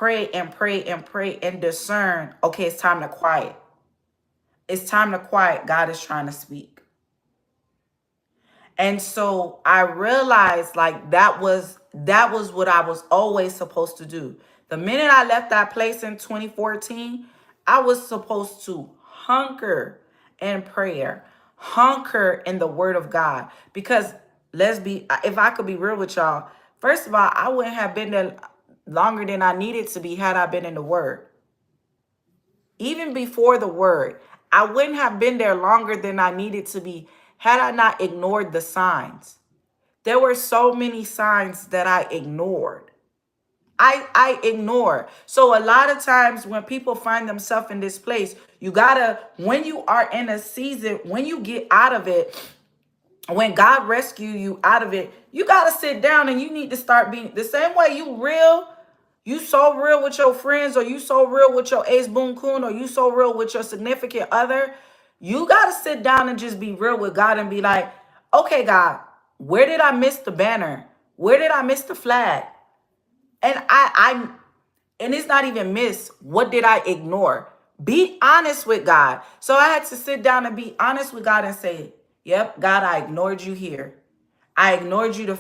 pray and pray and pray and discern, okay, it's time to quiet. It's time to quiet. God is trying to speak. And so I realized like that was what I was always supposed to do. The minute I left that place in 2014, I was supposed to hunker in prayer, hunker in the word of God. Because if I could be real with y'all, first of all, I wouldn't have been there longer than I needed to be had I been in the word. Even before the word, I wouldn't have been there longer than I needed to be had I not ignored the signs. There were so many signs that I ignored. I ignore. So a lot of times when people find themselves in this place, you gotta, when you are in a season, when you get out of it, when God rescue you out of it, you gotta sit down and you need to start being the same way you so real with your friends, or you so real with your ace boon coon, or you so real with your significant other. You gotta sit down and just be real with God and be like, okay, God, where did I miss the banner? Where did I miss the flag? And and it's not even miss. What did I ignore? Be honest with God. So I had to sit down and be honest with God and say, yep, God, I ignored you here. I ignored you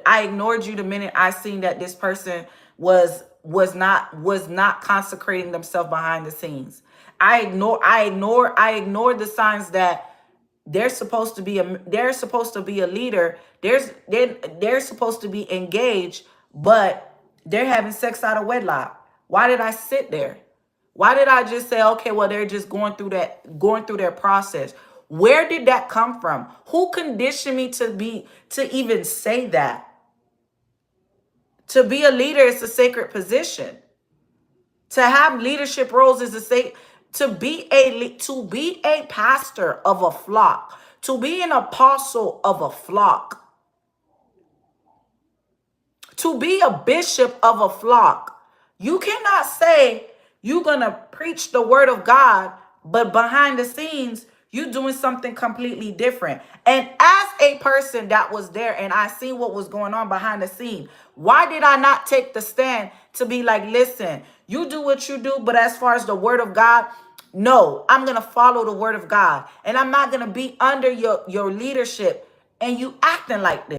I ignored you the minute I seen that this person was not consecrating themselves behind the scenes. I ignored the signs that they're supposed to be a leader. They're supposed to be engaged, but they're having sex out of wedlock. Why did I sit there? Why did I just say, okay, well, they're just going through their process? Where did that come from? Who conditioned me to even say that? To be a leader is a sacred position. To have leadership roles is to be a pastor of a flock, to be an apostle of a flock, to be a bishop of a flock. You cannot say you're going to preach the word of God, but behind the scenes, you're doing something completely different. And as a person that was there and I seen what was going on behind the scene, why did I not take the stand to be like, listen, you do what you do, but as far as the word of God, no, I'm going to follow the word of God. And I'm not going to be under your leadership and you acting like this.